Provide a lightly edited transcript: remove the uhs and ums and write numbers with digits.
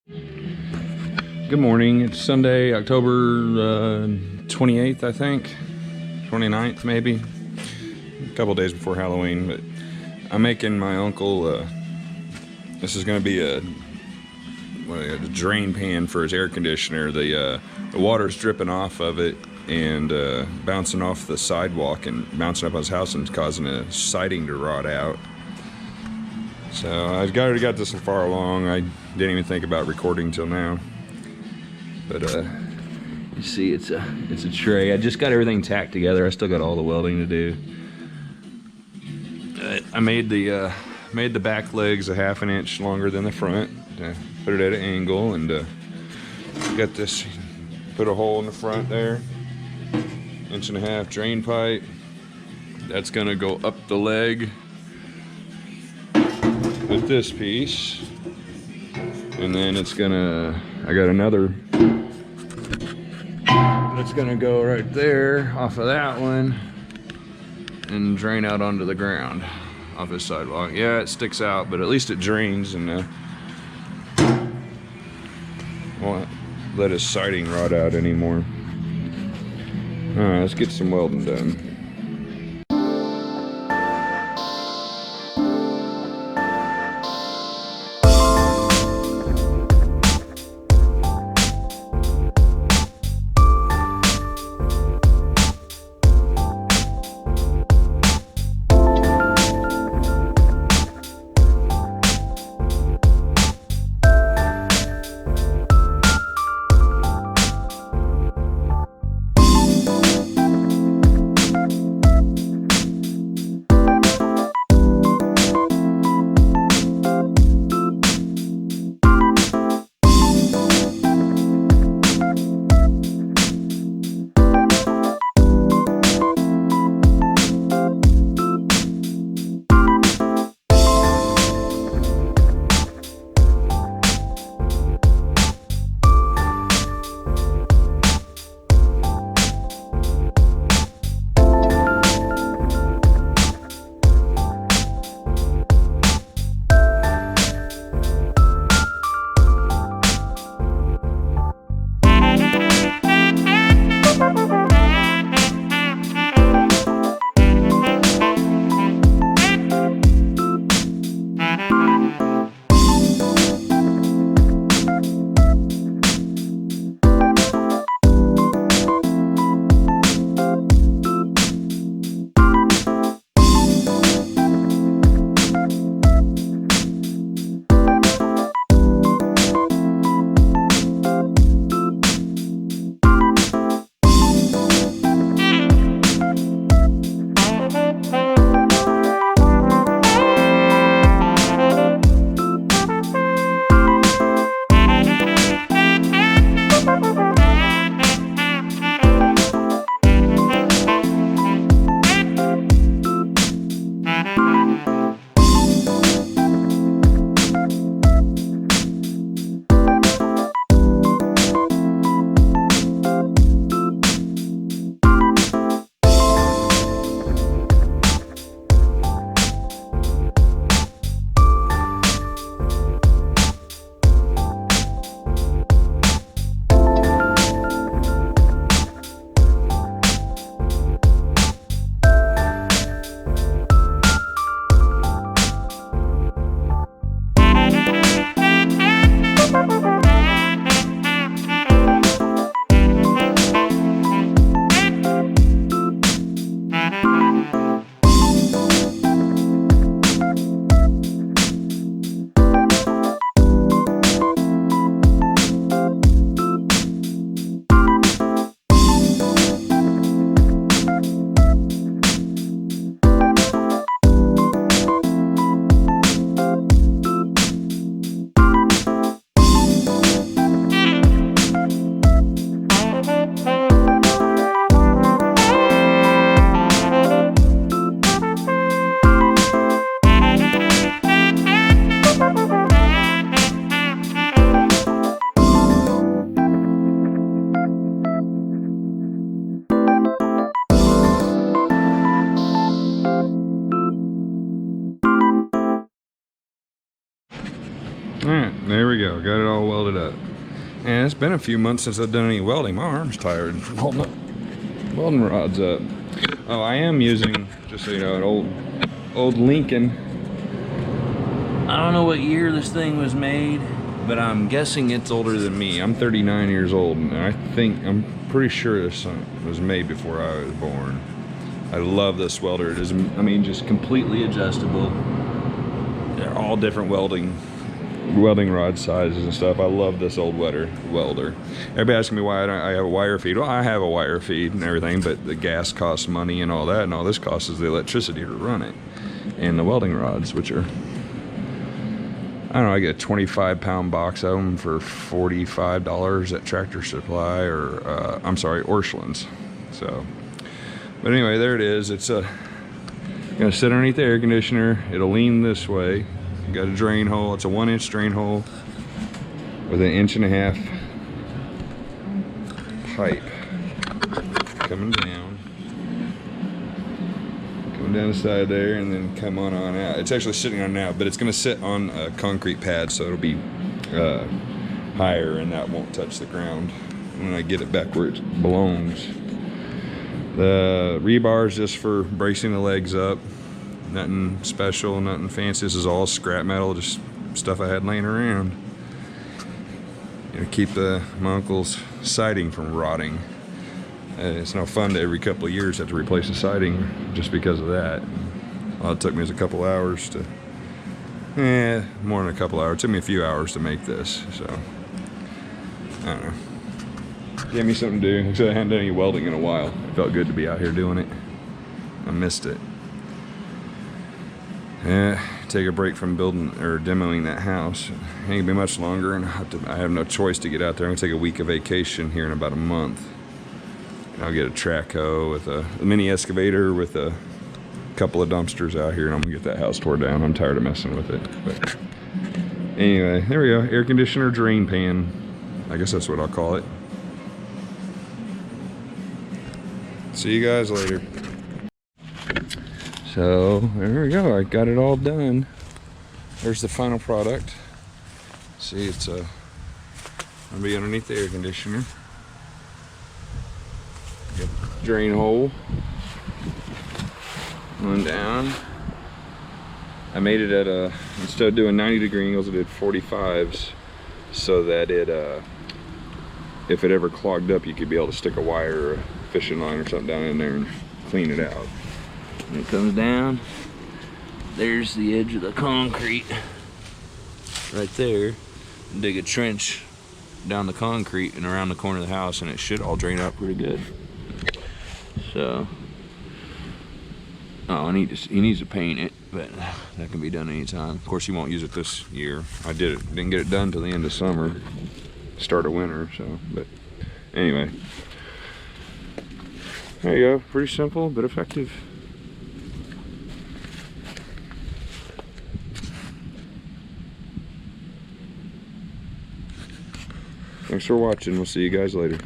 Good morning. It's Sunday, October 28th, I think. 29th, maybe. A couple days before Halloween, but I'm making my uncle, this is going to be a drain pan for his air conditioner. The water's dripping off of it and bouncing off the sidewalk and bouncing up on his house and causing a siding to rot out. So I already got this far along. I didn't even think about recording till now. But you see, it's a tray. I just got everything tacked together. I still got all the welding to do. I made the back legs a ½ inch longer than the front. Put it at an angle, and got this. Put a hole in the front there. 1.5 inch drain pipe. That's gonna go up the leg with this piece, and then it's gonna. I got another. It's gonna go right there off of that one and drain out onto the ground off this sidewalk. Yeah, it sticks out, but at least it drains and won't let his siding rot out anymore. All right, let's get some welding done. Alright, there we go. Got it all welded up. And it's been a few months since I've done any welding. My arm's tired from holding up welding rods up. Oh, I am using, just so you know, an old Lincoln. I don't know what year this thing was made, but I'm guessing it's older than me. I'm 39 years old, and I'm pretty sure this was made before I was born. I love this welder. It is, I mean, just completely adjustable. They're all different welding rod sizes and stuff. I love this old welder. Everybody asking me why I have a wire feed. Well, I have a wire feed and everything, but the gas costs money and all that, and all this costs is the electricity to run it. And the welding rods, which are, I don't know, I get a 25-pound box of them for $45 at Tractor Supply, or I'm sorry, Orscheln's. So, but anyway, there it is. It's gonna sit underneath the air conditioner. It'll lean this way. You got a drain hole. It's a 1-inch drain hole with an 1.5-inch pipe coming down the side there, and then come on out. It's actually sitting on now, but it's going to sit on a concrete pad, so it'll be higher, and that won't touch the ground when I get it back where it belongs. The rebar is just for bracing the legs up. Nothing special, nothing fancy. This is all scrap metal, just stuff I had laying around. You know, keep my uncle's siding from rotting. It's no fun to every couple of years have to replace the siding just because of that. All it took me was a couple hours to, more than a couple hours. It took me a few hours to make this, so I don't know. Gave me something to do. Except I hadn't done any welding in a while. It felt good to be out here doing it. I missed it. Take a break from building or demoing that house. It ain't gonna be much longer, and I have no choice to get out there. I'm gonna take a week of vacation here in about a month. And I'll get a track hoe with a mini excavator with a couple of dumpsters out here, and I'm gonna get that house tore down. I'm tired of messing with it. But anyway, there we go. Air conditioner drain pan. I guess that's what I'll call it. See you guys later. So there we go. I got it all done. There's the final product. See, it's gonna be underneath the air conditioner. Got the drain hole going down. I made it at instead of doing 90-degree angles, I did 45s, so that if it ever clogged up, you could be able to stick a wire or a fishing line or something down in there and clean it out. And it comes down. There's the edge of the concrete right there. Dig a trench down the concrete and around the corner of the house, and it should all drain out pretty good. So, oh, he needs to paint it, but that can be done anytime. Of course, he won't use it this year. Didn't get it done till the end of summer, start of winter. So, but anyway, there you go. Pretty simple but effective. Thanks for watching. We'll see you guys later.